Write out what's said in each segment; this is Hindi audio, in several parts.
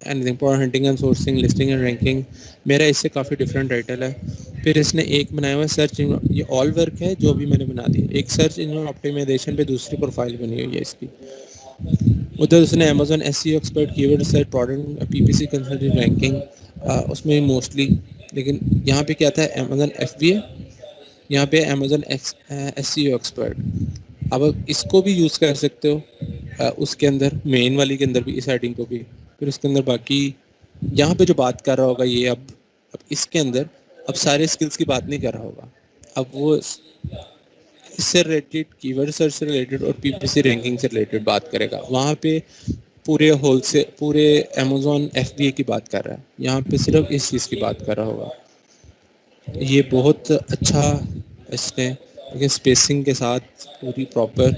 Anything for hunting and sourcing, listing and ranking. मेरा इससे काफ़ी डिफरेंट टाइटल है। फिर इसने एक बनाया हुआ है सर्च, ये ऑल वर्क है जो भी मैंने बना दी। एक सर्च इंजन ऑप्टिमाइजेशन पे दूसरी प्रोफाइल बनी हुई है इसकी। उधर उसने Amazon SEO expert, keyword research, product PPC consultant ranking, उसमें मोस्टली। लेकिन यहाँ पे क्या था, अमेजोन एफबीए, यहाँ पे अमेजोन एसईओ एक्सपर्ट। अब इसको भी यूज़ कर सकते हो उसके अंदर, मेन वाली के अंदर भी, इस हेडिंग को भी। फिर उसके अंदर बाकी यहाँ पे जो बात कर रहा होगा ये, अब इसके अंदर अब सारे स्किल्स की बात नहीं कर रहा होगा। अब वो इससे रिलेटेड, कीवर्ड सर्च से रिलेटेड और पीपीसी रैंकिंग से रिलेटेड बात करेगा। वहाँ पे पूरे होल से पूरे अमेजोन एफबीए की बात कर रहा है, यहाँ पे सिर्फ इस चीज़ की बात कर रहा होगा। ये बहुत अच्छा इसने लेकिन स्पेसिंग के साथ पूरी प्रॉपर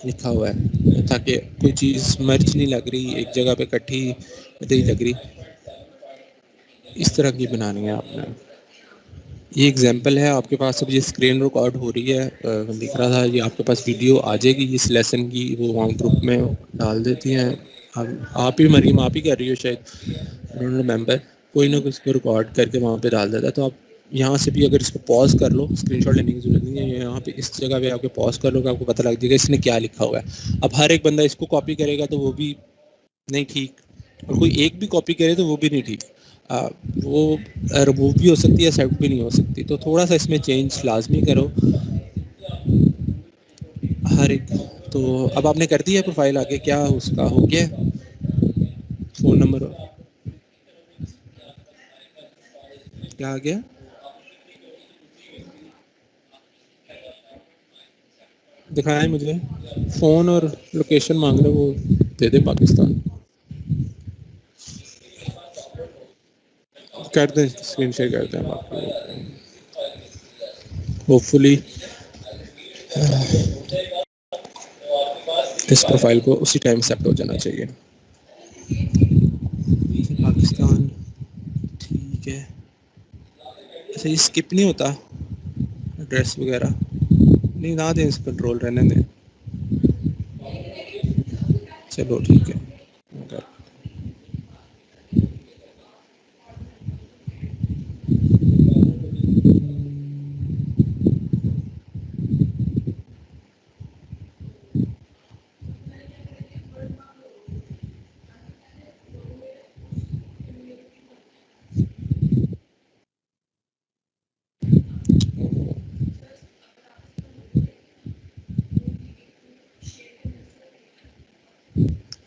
लिखा हुआ है, ताकि कोई चीज़ मर्ज नहीं लग रही, एक जगह पे इकट्ठी नहीं लग रही। इस तरह की बनानी है आपने। ये एग्जांपल है आपके पास। अब ये स्क्रीन रिकॉर्ड हो रही है, दिख रहा था। ये आपके पास वीडियो आ जाएगी इस लेसन की, वो वहाँ ग्रुप में डाल देती हैं। आप ही मरीम, आप ही कर रही हो शायद, आई डोंट रिमेंबर। कोई ना कोई इसको रिकॉर्ड करके वहाँ पे डाल देता है। तो आप यहाँ से भी अगर इसको पॉज कर लो, स्क्रीनशॉट लेने की जरूरत नहीं है, यहाँ पे इस जगह पे आपके पॉज कर लो, आपको पता लग जाएगा इसने क्या लिखा हुआ है। अब हर एक बंदा इसको कॉपी करेगा तो वो भी नहीं ठीक, और कोई एक भी कॉपी करे तो वो भी नहीं ठीक। आ, वो रिमूव भी हो सकती है, सेट भी नहीं हो सकती। तो थोड़ा सा इसमें चेंज लाजमी करो हर एक। तो अब आपने कर दिया प्रोफाइल, आगे क्या उसका हो गया, फ़ोन नंबर क्या आ गया? दिखाएं मुझे। फ़ोन और लोकेशन मांग रहे, वो दे दे पाकिस्तान। कर दें, स्क्रीन शेयर कर दें हम आपको। होपफुली इस प्रोफाइल को उसी टाइम एक्सेप्ट हो जाना चाहिए। पाकिस्तान, ठीक है। अच्छा, ये स्किप नहीं होता एड्रेस वगैरह? नहीं, ना दें, इस कंट्रोल रहने दें। चलो ठीक है।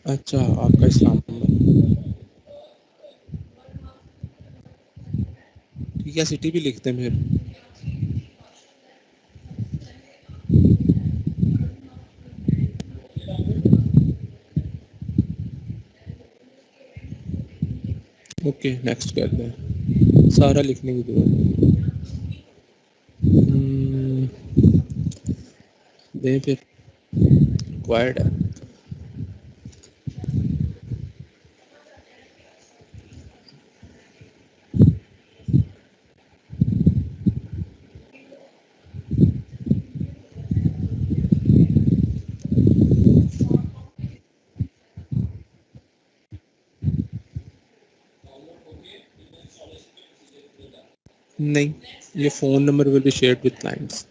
अच्छा, आपका इस्लाम नंबर, ठीक है। सिटी भी लिखते हैं फिर। ओके, नेक्स्ट कर दें, सारा लिखने की जरूरत नहीं। दें फिर, रिक्वायर्ड है। नहीं, ये phone number will be shared with clients.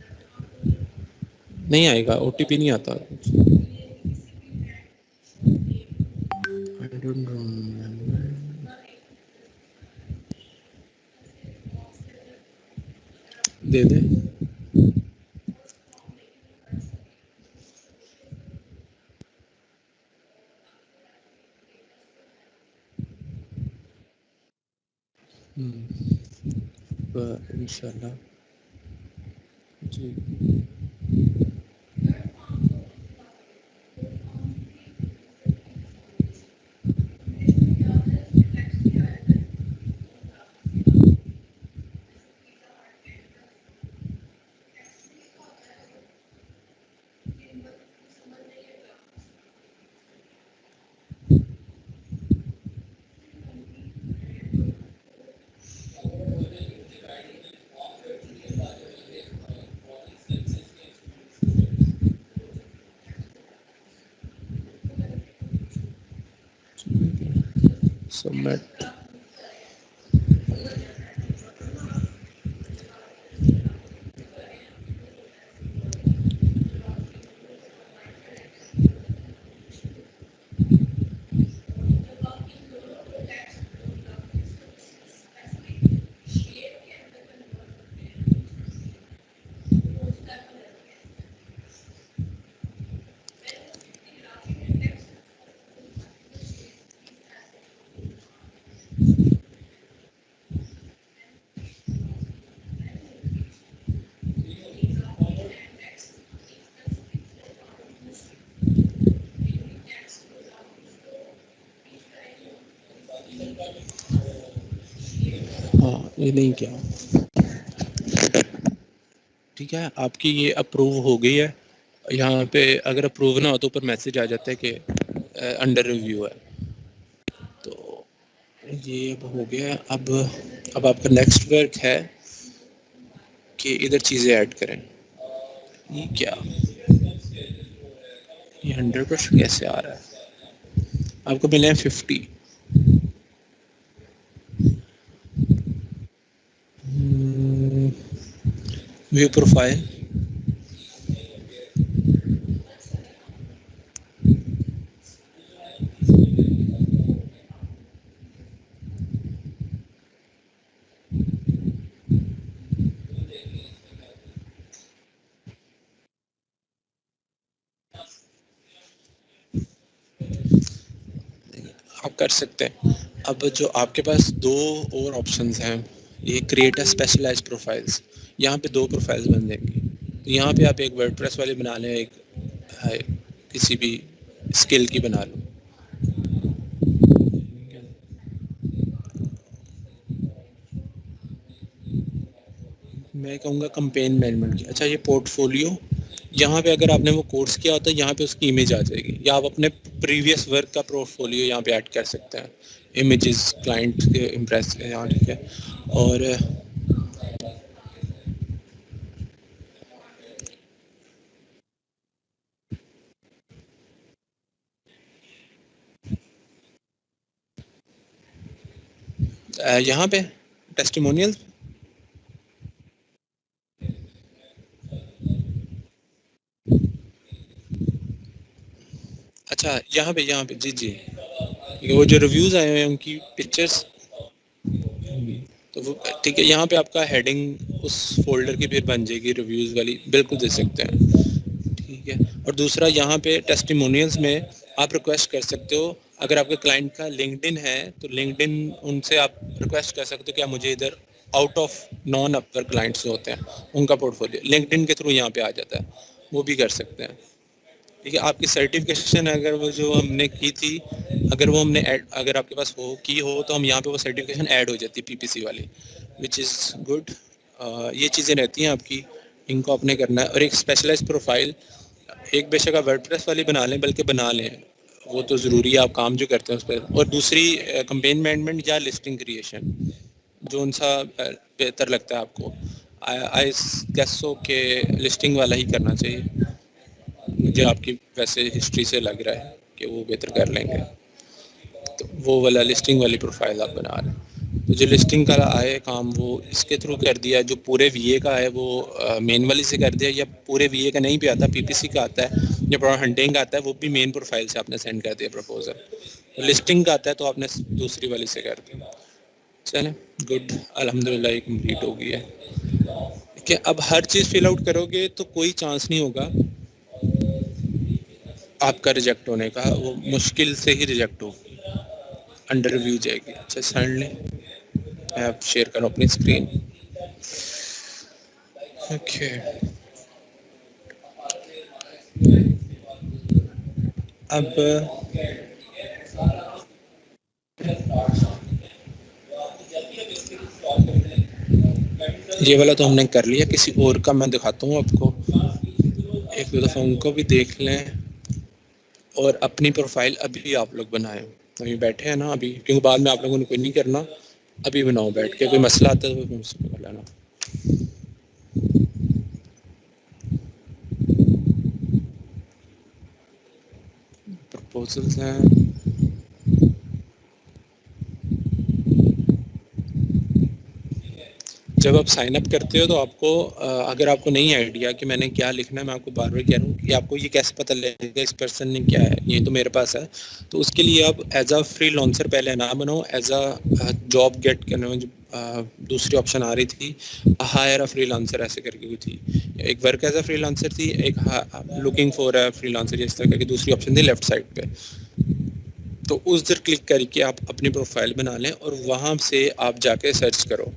नहीं आएगा, ओटीपी नहीं आता। आई डोंट नो, दे दे। इंशाल्लाह जी। सबमिट। हाँ, ये नहीं किया। ठीक है, आपकी ये अप्रूव हो गई है। यहाँ पे अगर अप्रूव ना हो तो ऊपर मैसेज आ जाता है कि अंडर रिव्यू है। तो ये अब हो गया है। अब आपका नेक्स्ट वर्क है कि इधर चीज़ें ऐड करें। ये क्या, ये 100% कैसे आ रहा है? आपको मिले हैं 50। View profile. आप कर सकते हैं। अब जो आपके पास दो और ऑप्शंस हैं, ये क्रिएट अ स्पेशलाइज्ड प्रोफाइल्स, यहाँ पे दो प्रोफाइल्स बन जाएंगी। तो यहाँ पे आप एक वर्डप्रेस वाली बना लें, एक है, किसी भी स्किल की बना लो। मैं कहूँगा कंपेन मैनेजमेंट की। अच्छा, ये पोर्टफोलियो, यहाँ पे अगर आपने वो कोर्स किया होता है यहाँ पे उसकी इमेज आ जाएगी, या आप अपने प्रीवियस वर्क का पोर्टफोलियो यहाँ पे ऐड कर सकते हैं। इमेजेस क्लाइंट के इम्प्रेस यहाँ, ठीक है। और यहाँ पे टेस्टिमोनियल। अच्छा, यहाँ पे जी जी, वो जो रिव्यूज़ आए हुए हैं उनकी पिक्चर्स। तो वो ठीक है, यहाँ पे आपका हेडिंग उस फोल्डर की फिर बन जाएगी रिव्यूज़ वाली, बिल्कुल दे सकते हैं। ठीक है। और दूसरा, यहाँ पे टेस्टिमोनियल्स में आप रिक्वेस्ट कर सकते हो, अगर आपके क्लाइंट का लिंक्डइन है तो लिंक्डइन उनसे आप रिक्वेस्ट कर सकते हो कि आप मुझे इधर आउट ऑफ नॉन अपवर क्लाइंट्स जो होते हैं उनका पोर्टफोलियो लिंक्डइन के थ्रू यहाँ पे आ जाता है, वो भी कर सकते हैं। ठीक है। आपकी सर्टिफिकेशन अगर वो जो हमने की थी, अगर वो हमने अगर आपके पास हो की हो तो हम यहाँ पे वो सर्टिफिकेशन ऐड हो जाती है पीपीसी वाली, विच इज़ गुड। ये चीज़ें रहती हैं आपकी, इनको आपने करना है। और एक स्पेशलाइज्ड प्रोफाइल, एक बेशक आप वर्डप्रेस वाली बना लें, बल्कि बना लें, वो तो ज़रूरी है, आप काम जो करते हैं उस पर। और दूसरी कंपेन मैनेजमेंट या लिस्टिंग क्रिएशन, जो उनसा बेहतर लगता है आपको। आई गेस सो के लिस्टिंग वाला ही करना चाहिए, मुझे आपकी वैसे हिस्ट्री से लग रहा है कि वो बेहतर कर लेंगे। तो वो वाला लिस्टिंग वाली प्रोफाइल आप बना रहे हैं। तो जो लिस्टिंग का आए काम वो इसके थ्रू कर दिया, जो पूरे वीए का है वो मेन वाली से कर दिया, या पूरे वीए का नहीं भी आता, पीपीसी का आता है या प्रोडक्ट हंटिंग का आता है, वो भी मेन प्रोफाइल से आपने सेंड कर दिया प्रपोजल। लिस्टिंग का आता है तो आपने दूसरी वाली से कर दिया। चलें, गुड, अल्हम्दुलिल्लाह ये कंप्लीट हो गई है। कि अब हर चीज़ फिल आउट करोगे तो कोई चांस नहीं होगा आपका रिजेक्ट होने का, वो मुश्किल से ही रिजेक्ट होगी, अंडर रिव्यू जाएगी। अच्छा, सर ने मैं अब शेयर करूँ अपनी स्क्रीन। ओके। अब ये वाला तो हमने कर लिया, किसी और का मैं दिखाता हूँ आपको, एक दो दफ़ा उनको भी देख लें। और अपनी प्रोफाइल अभी आप लोग बनाएं, अभी बैठे हैं ना अभी, क्योंकि बाद में आप लोगों ने कोई नहीं करना, अभी बनाओ बैठ के, कोई मसला आता है तो मुझसे कर लेना। प्रपोजल्स हैं, जब आप साइन अप करते हो तो आपको अगर आपको नहीं आइडिया कि मैंने क्या लिखना है, मैं आपको बार बार कह रहा हूँ कि आपको ये कैसे पता लगेगा इस पर्सन ने क्या है, ये तो मेरे पास है। तो उसके लिए आप एज अ फ्री लॉन्सर पहले ना बनाओ, एज अ जॉब गेट करने में जो दूसरी ऑप्शन आ रही थी, हायर अ फ्री लांसर ऐसे करके कोई थी, एक work as a freelancer थी, एक looking for a freelancer इस तरह की दूसरी ऑप्शन थी लेफ्ट साइड पे। तो उस पर क्लिक करके आप अपनी प्रोफाइल बना लें और वहाँ से आप जाके सर्च करो,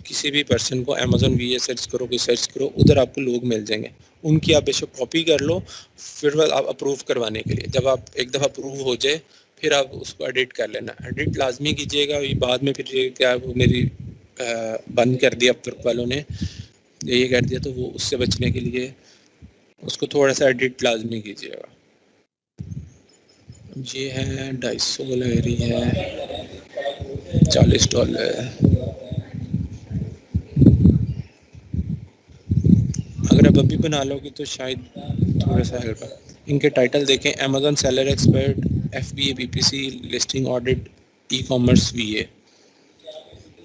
किसी भी पर्सन को अमेजोन वी सर्च करो, कोई सर्च करो, उधर आपको लोग मिल जाएंगे। उनकी आप बेशक कॉपी कर लो, फिर वह आप अप्रूव करवाने के लिए जब आप एक दफ़ा अप्रूव हो जाए फिर आप उसको एडिट कर लेना। एडिट लाजमी कीजिएगा, ये बाद में फिर ये क्या वो मेरी बंद कर दिया अब वर्क वालों ने, ये कर दिया, तो वो उससे बचने के लिए उसको थोड़ा सा एडिट लाजमी कीजिएगा। ये है $250 गैलरी है, $40। अगर आप अभी बना लोगे तो शायद थोड़ा सा हेल्प है। इनके टाइटल देखें, Amazon seller expert, FBA PPC, listing audit, e commerce VA।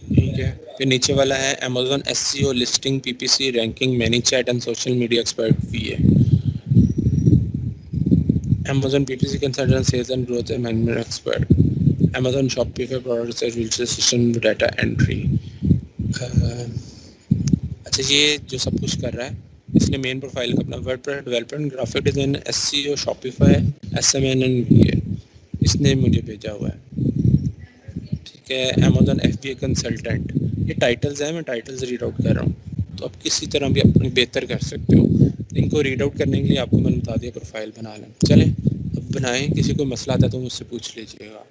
ठीक है, फिर नीचे वाला है Amazon SEO, listing PPC, ranking, many chat and social media expert VA। Amazon PPC consultant, sales and growth management expert. Amazon Shopify product system data entry. अच्छा, ये जो सब कुछ कर रहा है इसने मेन प्रोफाइल का अपना WordPress development, graphic design, SEO, Shopify, SMN and VA इसने मुझे भेजा हुआ है। ठीक है, अमेजोन FBA कंसल्टेंट, ये टाइटल्स हैं, मैं टाइटल्स रीड आउट कर रहा हूँ, तो आप किसी तरह भी अपनी बेहतर कर सकते हो। इनको रीड आउट करने के लिए आपको मैंने बता दिया प्रोफाइल बना लें। चलें अब बनाएं, किसी को मसला आता है तो मुझसे पूछ लीजिएगा।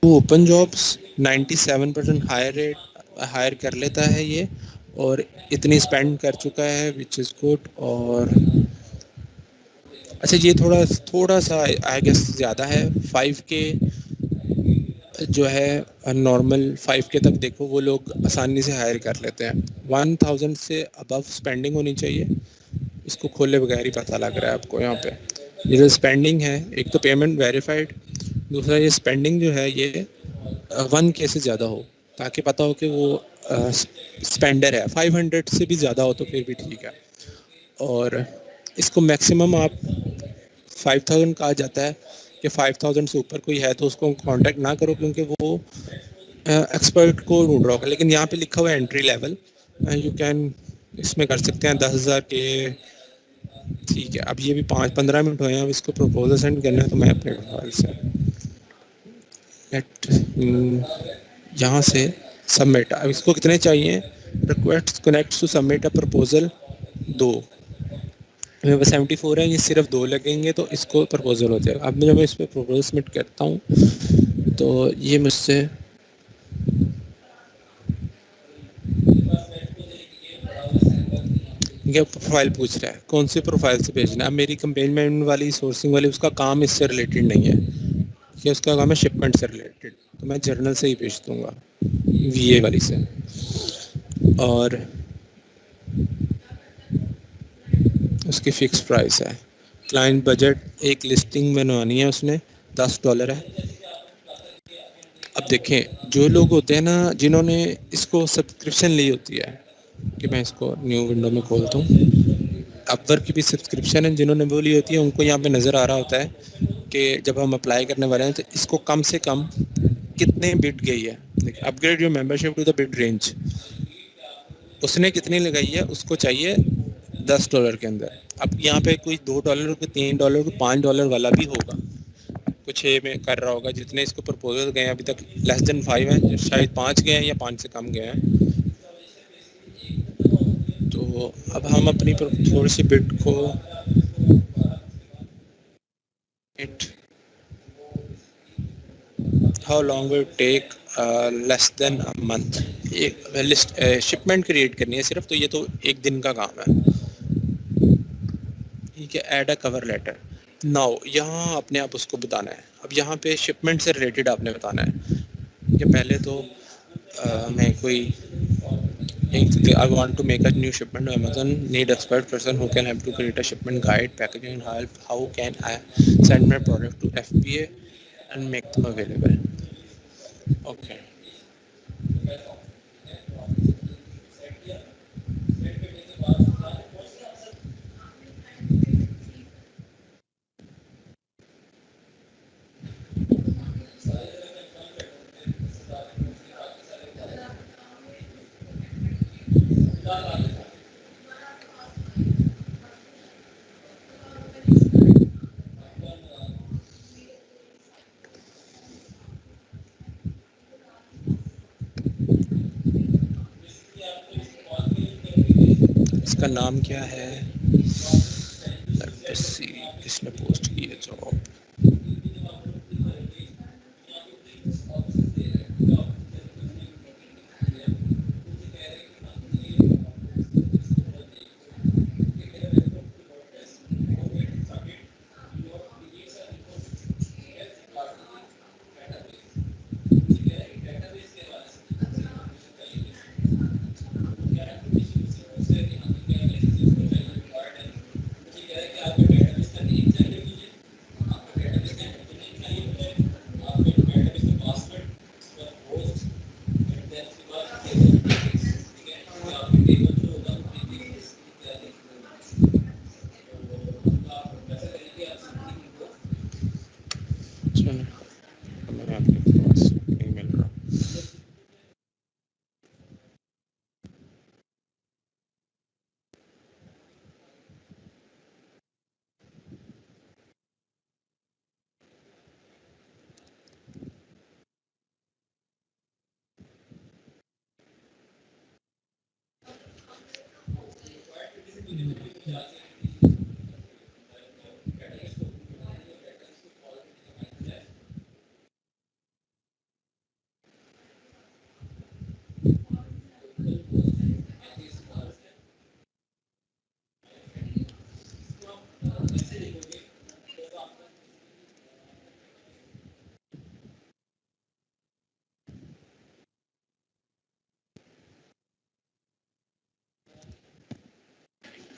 वो open jobs 97% hire rate hire कर लेता है ये, और इतनी स्पेंड कर चुका है विच इज़ गुड। और अच्छा, ये थोड़ा थोड़ा सा आई गेस ज़्यादा है। 5K जो है नॉर्मल 5K तक देखो वो लोग आसानी से हायर कर लेते हैं। 1000 से अबव स्पेंडिंग होनी चाहिए। इसको खोले बगैर ही पता लग रहा है आपको यहाँ पे। ये जो स्पेंडिंग है, एक तो पेमेंट वेरीफाइड, दूसरा ये स्पेंडिंग जो है ये 1K से ज़्यादा हो, ताकि पता हो कि वो स्पेंडर है। 500 से भी ज़्यादा हो तो फिर भी ठीक है। और इसको मैक्सिमम आप 5000 कहा जाता है कि 5000 से ऊपर कोई है तो उसको कांटेक्ट ना करो, क्योंकि वो एक्सपर्ट को ढूंढ रहा होगा। लेकिन यहाँ पे लिखा हुआ है एंट्री लेवल, यू कैन इसमें कर सकते हैं 10,000 के। ठीक है, अब ये भी 5-15 मिनट हुए हैं। अब इसको प्रपोजल सेंड करना है, तो मैं अपने प्रोफाइल से यहाँ से सबमिट। अब इसको कितने चाहिए? Request connect to submit a proposal 2। मेरे पास 74 है, ये सिर्फ 2 लगेंगे तो इसको प्रपोजल हो जाएगा। अब जब मैं इस पर प्रपोजल सबमिट करता हूँ तो ये मुझसे ये प्रोफाइल पूछ रहा है कौन सी प्रोफाइल से भेजना है। अब मेरी कंपेनमेंट वाली, सोर्सिंग वाली, उसका काम इससे रिलेटेड नहीं है कि उसका काम है शिपमेंट से रिलेटेड, तो मैं जर्नल से ही भेज दूँगा, VA वाली से। और उसकी फ़िक्स प्राइस है। क्लाइंट बजट, एक लिस्टिंग बनवानी है उसने, $10 है। अब देखें, जो लोग होते हैं ना जिन्होंने इसको सब्सक्रिप्शन ली होती है, कि मैं इसको न्यू विंडो में खोलता हूँ। अपवर्क की भी सब्सक्रिप्शन है, जिन्होंने वो ली होती है उनको यहाँ पे नज़र आ रहा होता है कि जब हम अप्लाई करने वाले हैं तो इसको कम से कम कितने बिड गई है। देखिए, upgrade your membership to the bid range, उसने कितनी लगाई है, उसको चाहिए $10 के अंदर। अब यहाँ पे कोई $2, कोई $3, कोई $5 वाला भी होगा, कुछ 6 में कर रहा होगा। जितने इसको प्रपोजल गए अभी तक लेस देन 5 हैं, शायद 5 गए हैं या 5 से कम गए हैं। तो अब हम अपनी थोड़ी सी बिट को it how long will take less than a month. एक लिस्ट शिपमेंट क्रिएट करनी है सिर्फ, तो ये तो एक दिन का काम है। ठीक है, add a cover letter. Now यहाँ अपने आप उसको बताना है। अब यहाँ पे शिपमेंट से रिलेटेड आपने बताना है कि पहले तो मैं कोई I want to make a new shipment to Amazon. Need expert person who can help to create a shipment guide, packaging and help. How can I send my product to FBA and make them available? Okay. इसका नाम क्या है? Let's see, किसने पोस्ट की है जॉब? चलो, मैं आपके पास नहीं मिल रहा।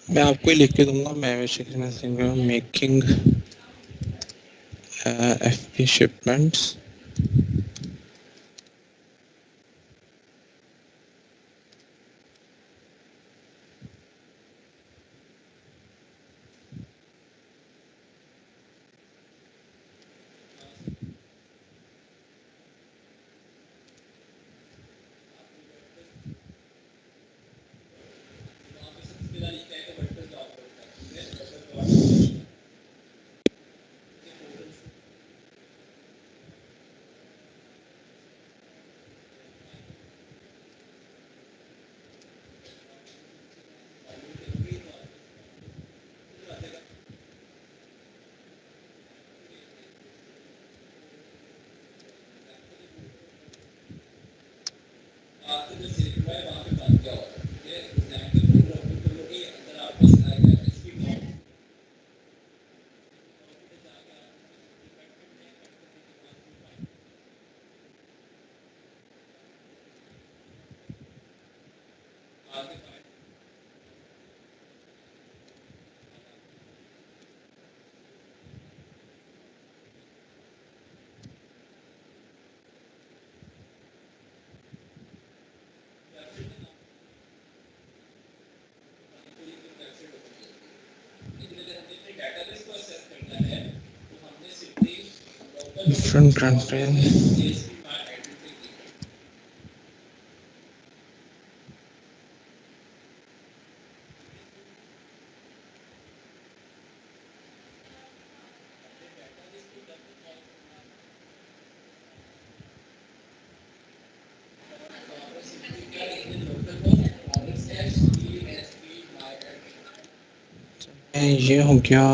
मैं आपको ही लिख के दूंगा। मैं making FP shipments. Different campaign. ये हो गया।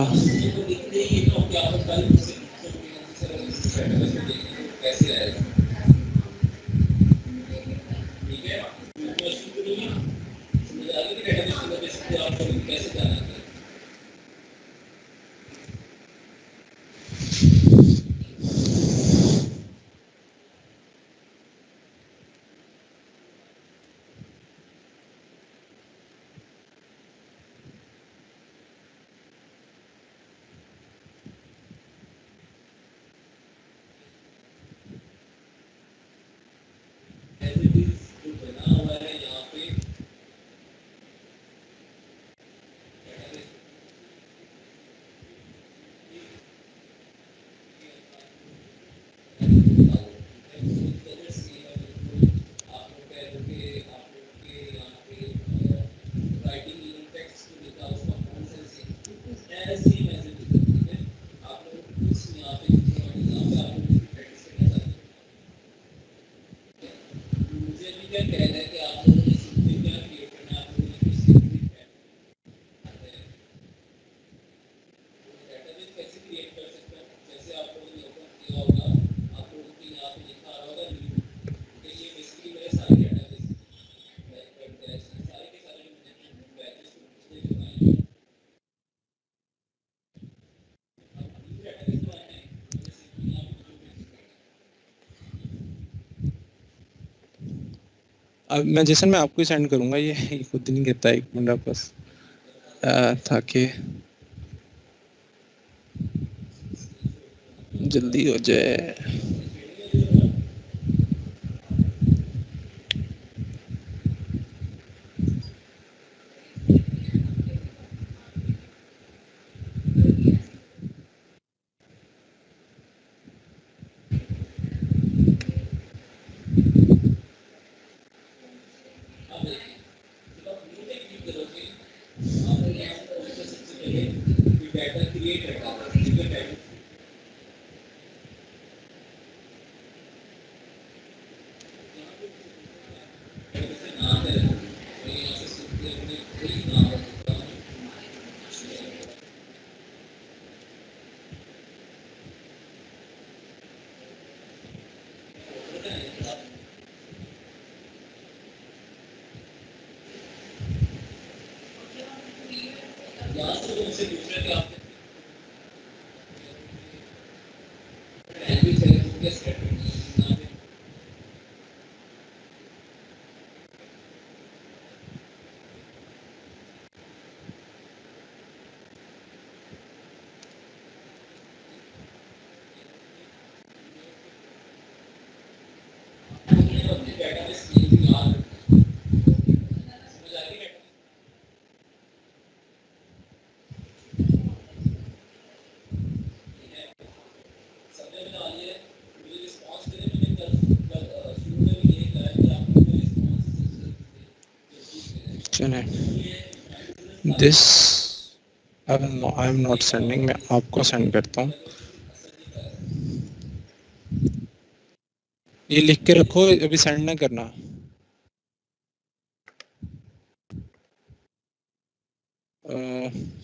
अब मैं जैसे मैं आपको ही सेंड करूंगा, ये खुद नहीं करता, 1 मिनट बस ताकि जल्दी हो जाए। चले this, I am not sending, मैं आपको सेंड करता हूँ। ये लिख के रखो, अभी सेंड ना करना।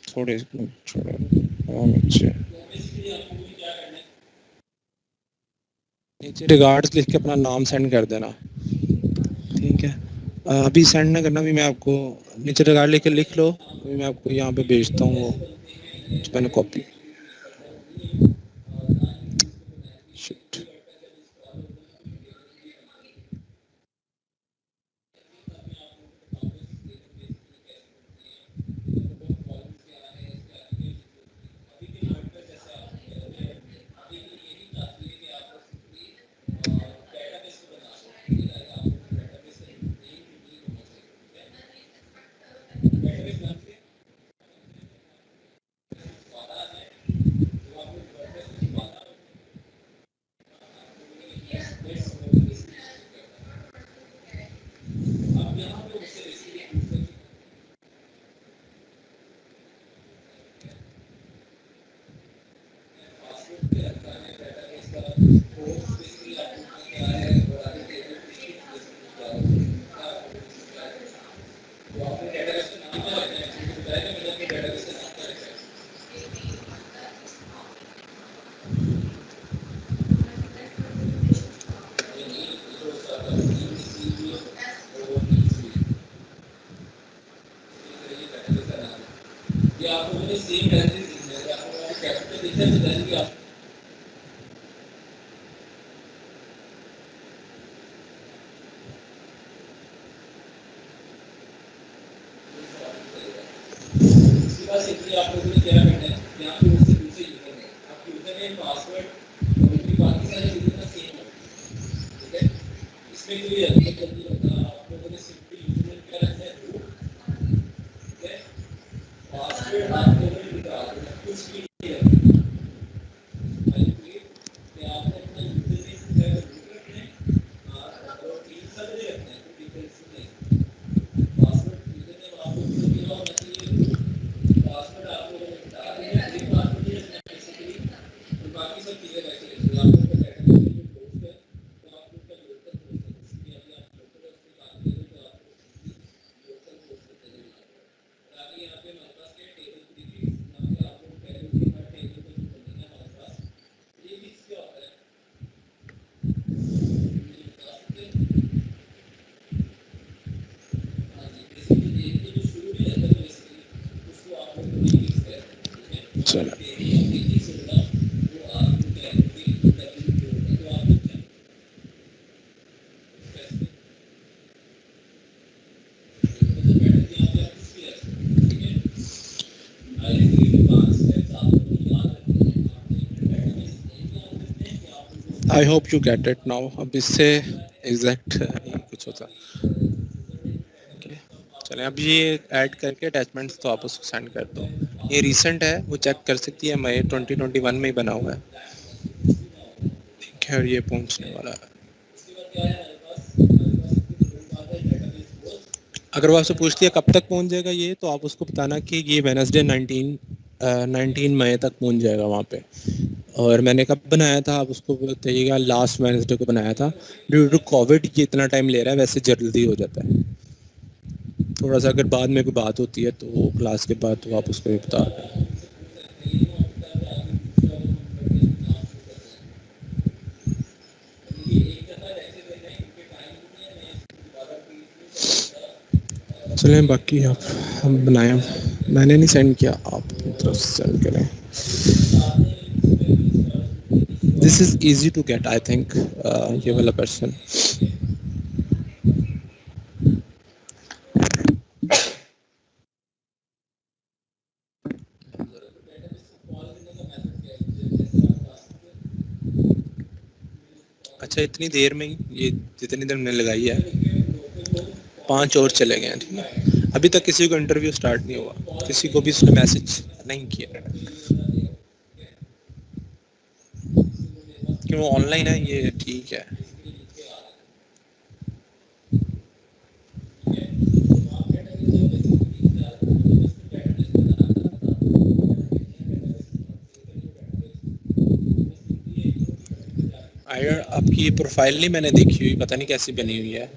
थोड़े छोड़ो, नीचे नीचे रिगार्ड्स लिख के अपना नाम सेंड कर देना, ठीक है। अभी सेंड ना करना, भी मैं आपको नीचे रिगार्ड लिख के लिख लो, अभी मैं आपको यहाँ पे भेजता हूँ वो मैंने कॉपी। शिट। चलो I hope you get it now. अब इससे एग्जैक्ट नहीं कुछ होता। Okay. चलें, अब ये ऐड करके अटैचमेंट्स तो आप उसको सेंड कर दो। ये रीसेंट है, वो चेक कर सकती है, मई 2021 में ही बना हुआ है। ठीक है, और ये पहुंचने वाला है। अगर वो आपसे पूछती है कब तक पहुंच जाएगा ये, तो आप उसको बताना कि ये वेनसडे 19 मई तक पहुंच जाएगा वहाँ पे। और मैंने कब बनाया था आप उसको बताइएगा, लास्ट वेनसडे को बनाया था। ड्यू टू कोविड ये इतना टाइम ले रहा है, वैसे जल्दी हो जाता है थोड़ा सा। अगर बाद में कोई बात होती है तो क्लास के बाद तो आप उसको भी बता दें। चलें, बाकी आप हम बनाएं। मैंने नहीं सेंड किया, आप अपनी तरफ से सेंड करें। This is easy to get I think, ये वाला पर्सन। अच्छा, इतनी देर में ही ये जितनी देर मैंने लगाई है 5 और चले गए हैं। ठीक है, अभी तक किसी को इंटरव्यू स्टार्ट नहीं हुआ, किसी को भी उसने मैसेज नहीं किया कि वो ऑनलाइन है। ये ठीक है। आयर आपकी ये प्रोफाइल नहीं मैंने देखी हुई, पता नहीं कैसी बनी हुई है।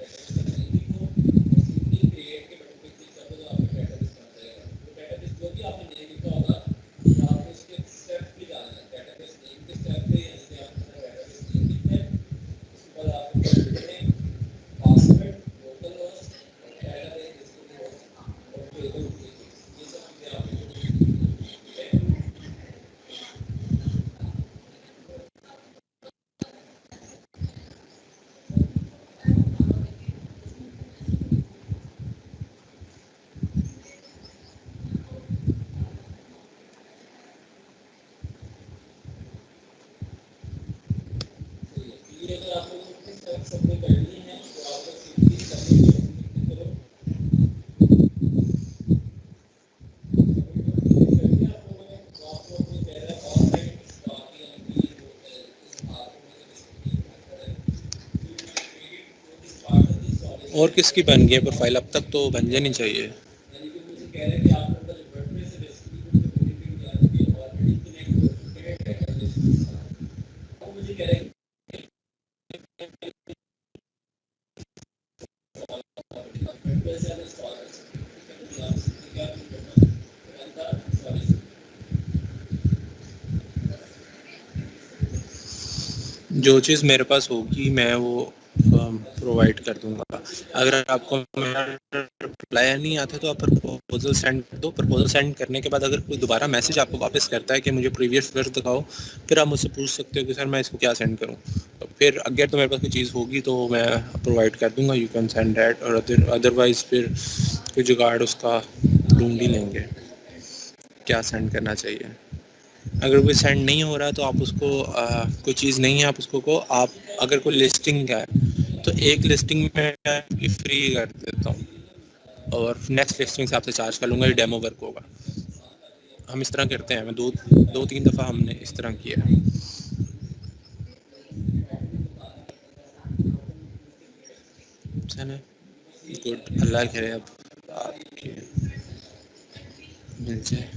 और किसकी बन गई है प्रोफाइल? अब तक तो बन जानी चाहिए। जो चीज़ मेरे पास होगी मैं वो प्रोवाइड कर दूंगा। अगर आपको मेरा रिप्लाई नहीं आता तो आप प्रपोजल सेंड कर दो। प्रपोजल सेंड करने के बाद अगर कोई दोबारा मैसेज आपको वापस करता है कि मुझे प्रीवियस वर्क दिखाओ, फिर आप मुझसे पूछ सकते हो कि सर मैं इसको क्या सेंड करूँ। तो फिर अगर तो मेरे पास कोई चीज़ होगी तो मैं प्रोवाइड कर दूंगा, यू कैन सेंड दैट। और अदरवाइज़ फिर कोई जुगाड़ उसका ढूंढ ही लेंगे क्या सेंड करना चाहिए। अगर कोई सेंड नहीं हो रहा तो आप उसको कोई चीज़ नहीं है आप उसको को आप अगर कोई लिस्टिंग का है तो एक लिस्टिंग में आपकी फ्री कर देता हूँ और नेक्स्ट लिस्टिंग से आपसे चार्ज कर लूँगा, ये डेमो वर्क होगा। हम इस तरह करते हैं, मैं दो तीन दफ़ा हमने इस तरह किया है। चले गुड, अल्लाह करे अब आपके मिल जाए।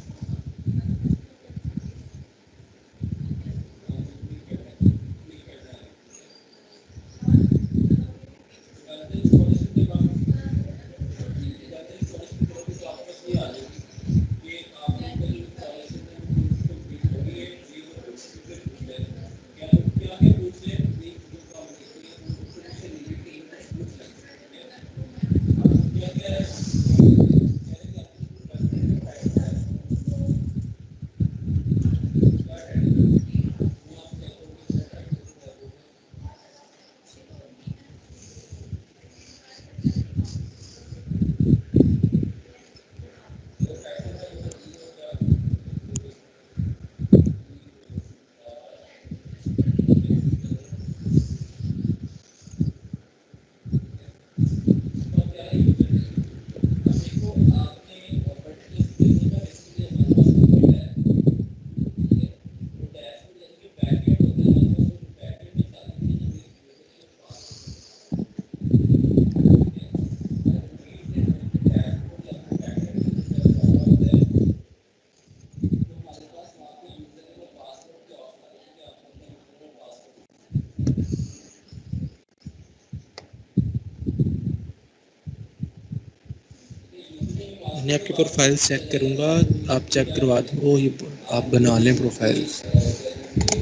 मैं आपकी प्रोफाइल चेक करूँगा, आप चेक करवा दो, ये आप बना लें प्रोफाइल्स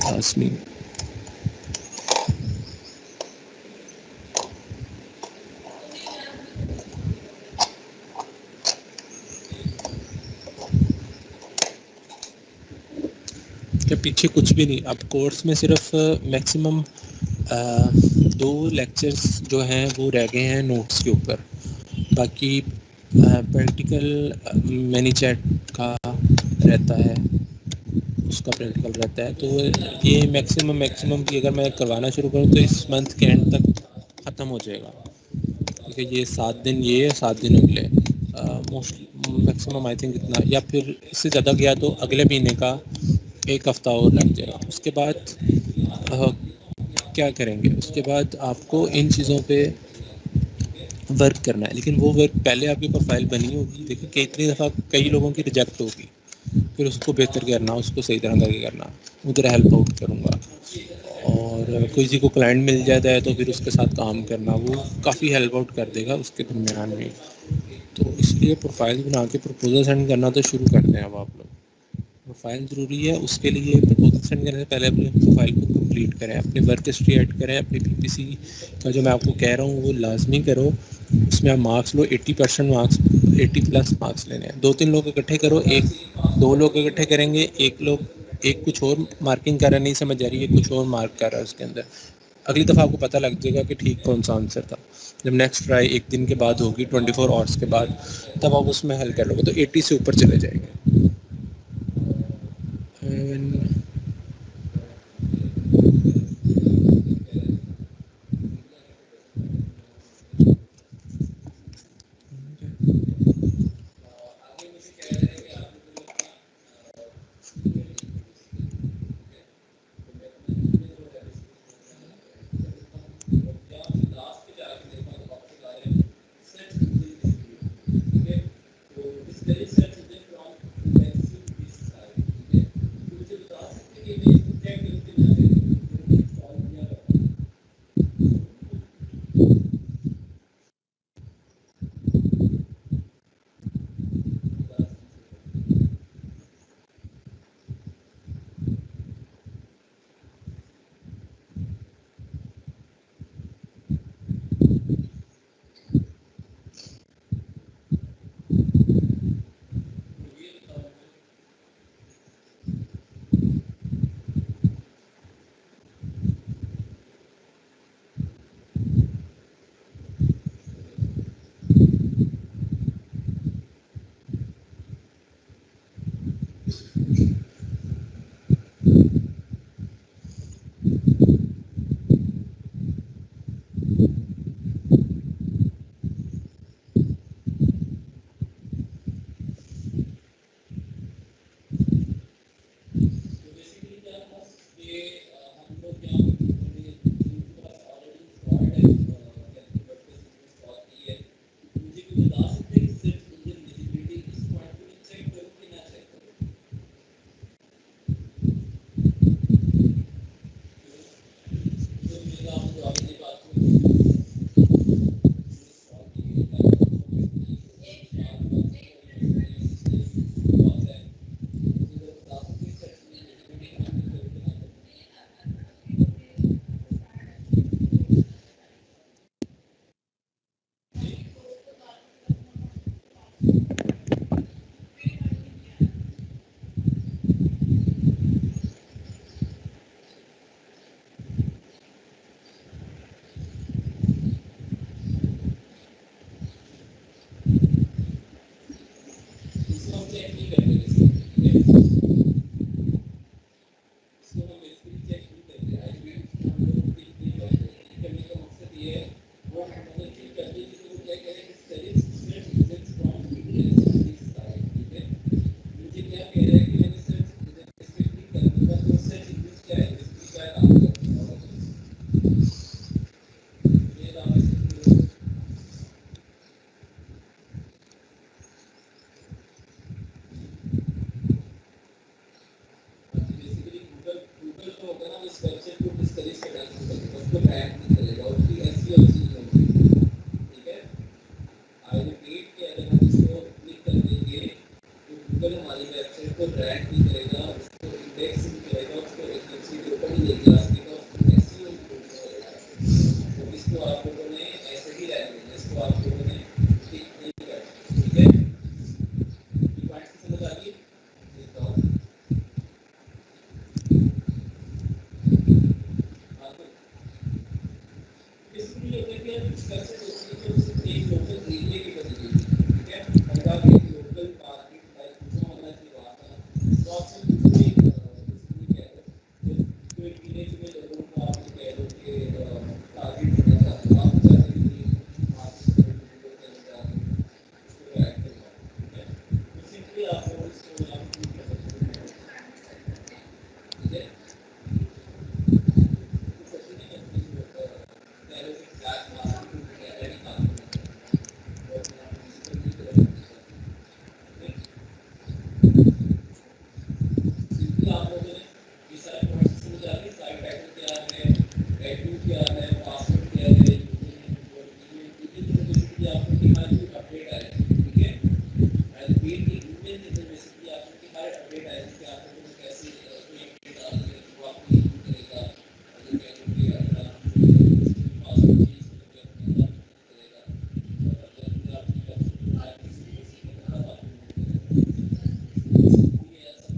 आसमी। के पीछे कुछ भी नहीं, अब कोर्स में सिर्फ मैक्सिमम 2 लेक्चर्स जो हैं वो रह गए हैं नोट्स के ऊपर। बाकी प्रैक्टिकल मैनी चैट का रहता है, उसका प्रैक्टिकल रहता है। तो ये मैक्सिमम की अगर मैं करवाना शुरू करूँ तो इस मंथ के एंड तक ख़त्म हो जाएगा, क्योंकि ये 7 दिन ये है, 7 दिन अगले, मोस्ट मैक्सिमम आई थिंक इतना, या फिर इससे ज़्यादा गया तो अगले महीने का 1 हफ़्ता और लग जाएगा। उसके बाद क्या करेंगे, उसके बाद आपको इन चीज़ों पे वर्क करना है, लेकिन वो वर्क पहले आपकी प्रोफाइल बनी होगी। देखिए कितनी दफ़ा कई लोगों की रिजेक्ट होगी, फिर उसको बेहतर करना, उसको सही तरह करके करना, उधर हेल्प आउट करूँगा। और किसी को क्लाइंट मिल जाता है तो फिर उसके साथ काम करना, वो काफ़ी हेल्प आउट कर देगा उसके दरमियान में। तो इसलिए प्रोफाइल बना के प्रपोजल सेंड करना तो शुरू करते हैं अब आप लोग। प्रोफाइल ज़रूरी है, उसके लिए प्रपोजल सेंड करने से पहले अपनी प्रोफाइल को कंप्लीट करें, अपनी वर्क हिस्ट्री ऐड करें, अपनी पीपीसी का जो मैं आपको कह रहा हूँ वो लाजमी करो। उसमें आप मार्क्स लो, 80% मार्क्स, 80+ मार्क्स लेने हैं। 2-3 लोग इकट्ठे करो, 1-2 लोग इकट्ठे करेंगे, एक कुछ और मार्किंग कर रहा है, नहीं समझ आ रही है, कुछ और मार्क कर रहा है उसके अंदर। अगली दफ़ा आपको पता लग जाएगा कि ठीक कौन सा आंसर था। जब नेक्स्ट ट्राई 1 दिन के बाद होगी, 24 आवर्स के बाद, तब आप उसमें हल कर लोगे तो 80 से ऊपर चले जाएंगे। And